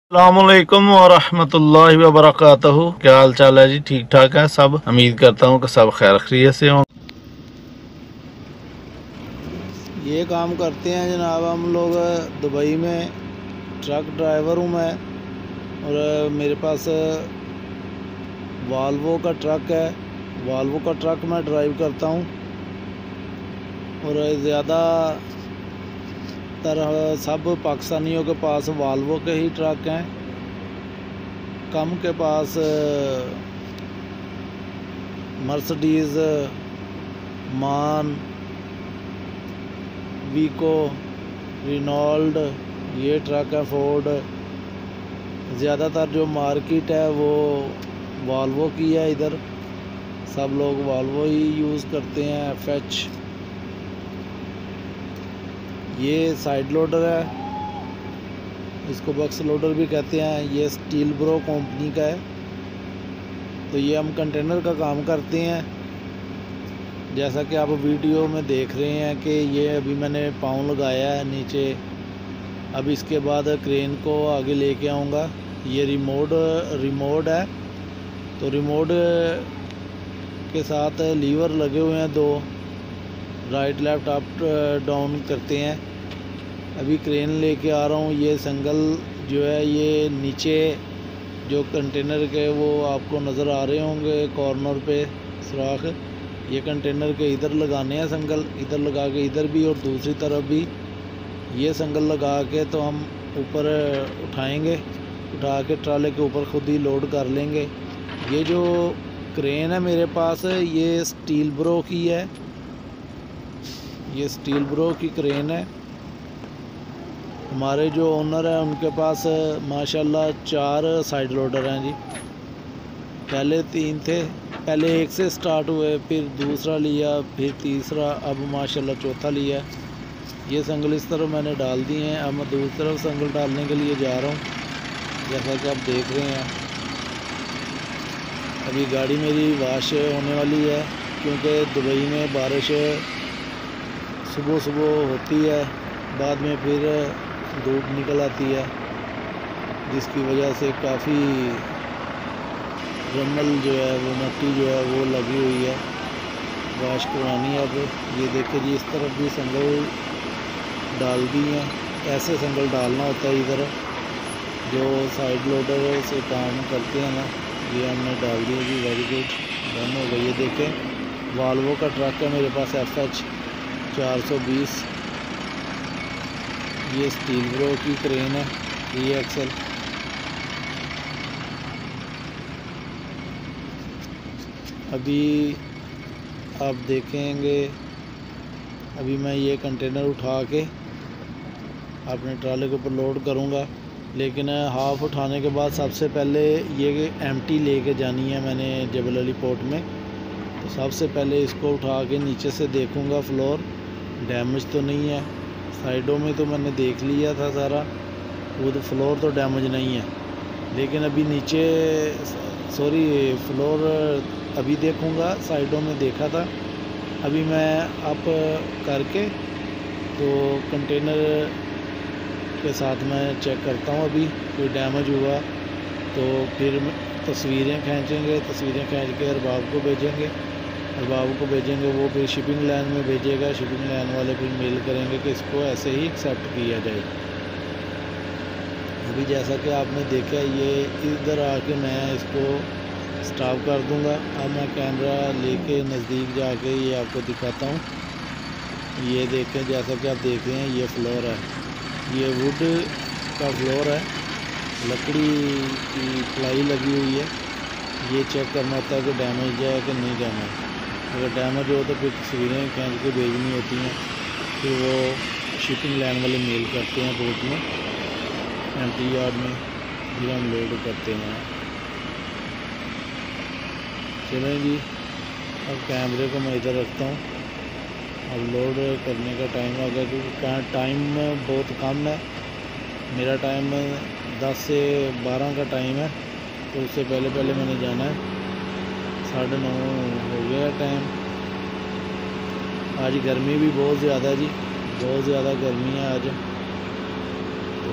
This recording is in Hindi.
अस्सलामुअलैकुम वरहमतुल्लाहि वबरकातुहू। क्या हाल चाल है जी? ठीक ठाक है सब। उम्मीद करता हूँ कि सब खैर खैरियत से हों। ये काम करते हैं जनाब हम लोग दुबई में। ट्रक ड्राइवर हूँ मैं, और मेरे पास वाल्वो का ट्रक है। वाल्वो का ट्रक मैं ड्राइव करता हूँ, और ज़्यादा तरह सब पाकिस्तानियों के पास वाल्वो के ही ट्रक हैं। कम के पास मर्सिडीज़, मान, वीको, रिनॉल्ड, ये ट्रक है, फोर्ड। ज़्यादातर जो मार्केट है वो वाल्वो की है। इधर सब लोग वाल्वो ही यूज़ करते हैं। FH। ये साइड लोडर है, इसको बक्स लोडर भी कहते हैं। ये स्टील ब्रो कंपनी का है। तो ये हम कंटेनर का काम करते हैं। जैसा कि आप वीडियो में देख रहे हैं कि ये अभी मैंने पाँव लगाया है नीचे। अब इसके बाद क्रेन को आगे लेके आऊँगा। ये रिमोट है। तो रिमोट के साथ लीवर लगे हुए हैं दो, राइट लेफ्ट अप डाउन करते हैं। अभी क्रेन लेके आ रहा हूँ। ये संगल जो है ये नीचे जो कंटेनर के वो आपको नज़र आ रहे होंगे कॉर्नर पे सुराख। ये कंटेनर के इधर लगाने हैं संगल, इधर लगा के इधर भी और दूसरी तरफ भी ये संगल लगा के तो हम ऊपर उठाएंगे। उठा के ट्राले के ऊपर खुद ही लोड कर लेंगे। ये जो क्रेन है मेरे पास ये स्टील ब्रो की है। ये स्टील ब्रो की क्रेन है। हमारे जो ओनर है उनके पास माशाल्लाह 4 साइड लोडर हैं जी। पहले 3 थे, पहले एक से स्टार्ट हुए, फिर दूसरा लिया, फिर तीसरा, अब माशाल्लाह चौथा लिया। ये संगल इस तरफ मैंने डाल दिए हैं। अब मैं दूसरी तरफ संगल डालने के लिए जा रहा हूँ, जैसा कि आप देख रहे हैं। अभी गाड़ी मेरी वाश होने वाली है, क्योंकि दुबई में बारिश सुबह सुबह होती है, बाद में फिर धूप निकल आती है, जिसकी वजह से काफ़ी रमल जो है वो मट्टी जो है वो लगी हुई है। वाश करवानी है। अब ये देखिए जी, इस तरफ भी संगल डाल दी है। ऐसे संगल डालना होता है इधर, जो साइड लोडर से काम करते हैं ना। ये हमने डाल दिया जी, वेरी गुड, डन हो गई। ये देखें वाल्वो का ट्रक है मेरे पास, FH 420। ये स्टील ब्रो की क्रेन है, EXL। अभी आप देखेंगे, अभी मैं ये कंटेनर उठा के अपने ट्राले के ऊपर लोड करूँगा। लेकिन हाफ़ उठाने के बाद सबसे पहले ये एम्प्टी लेके जानी है मैंने जबल अली पोर्ट में। तो सबसे पहले इसको उठा के नीचे से देखूँगा फ्लोर डैमेज तो नहीं है। साइडों में तो मैंने देख लिया था सारा, वो तो फ्लोर तो डैमेज नहीं है। लेकिन अभी नीचे फ्लोर अभी देखूँगा, साइडों में देखा था। अभी मैं अप करके तो कंटेनर के साथ मैं चेक करता हूँ। अभी कोई डैमेज हुआ तो फिर तस्वीरें खींचेंगे, तस्वीरें खींच के अरबाब को भेजेंगे। अरबाब को भेजेंगे, वो फिर शिपिंग लाइन में भेजेगा। शिपिंग लाइन वाले फिर मेल करेंगे कि इसको ऐसे ही एक्सेप्ट किया जाए। अभी जैसा कि आपने देखा, ये इधर आके मैं इसको स्टॉप कर दूंगा। अब मैं कैमरा लेके नज़दीक जाके ये आपको दिखाता हूँ। ये देखें, जैसा कि आप देख रहे हैं, ये फ्लोर है, ये वुड का फ्लोर है, लकड़ी की प्लाई लगी हुई है। ये चेक करना होता है कि डैमेज है कि नहीं डैमेज। अगर डैमेज हो तो फिर तस्वीरें खींच के भेजनी होती हैं। फिर वो शिपिंग लाइन वाले मेल करते हैं पोर्ट में, एम्प्टी यार्ड में, फिर हम लोड करते हैं। चलें जी, अब कैमरे को मैं इधर रखता हूँ। अब लोड करने का टाइम आ गया, क्योंकि टाइम बहुत कम है। मेरा टाइम 10 से 12 का टाइम है, तो उससे पहले मैंने जाना है। 9:30 हो गया टाइम। आज गर्मी भी बहुत ज़्यादा है जी, बहुत ज़्यादा गर्मी है आज। तो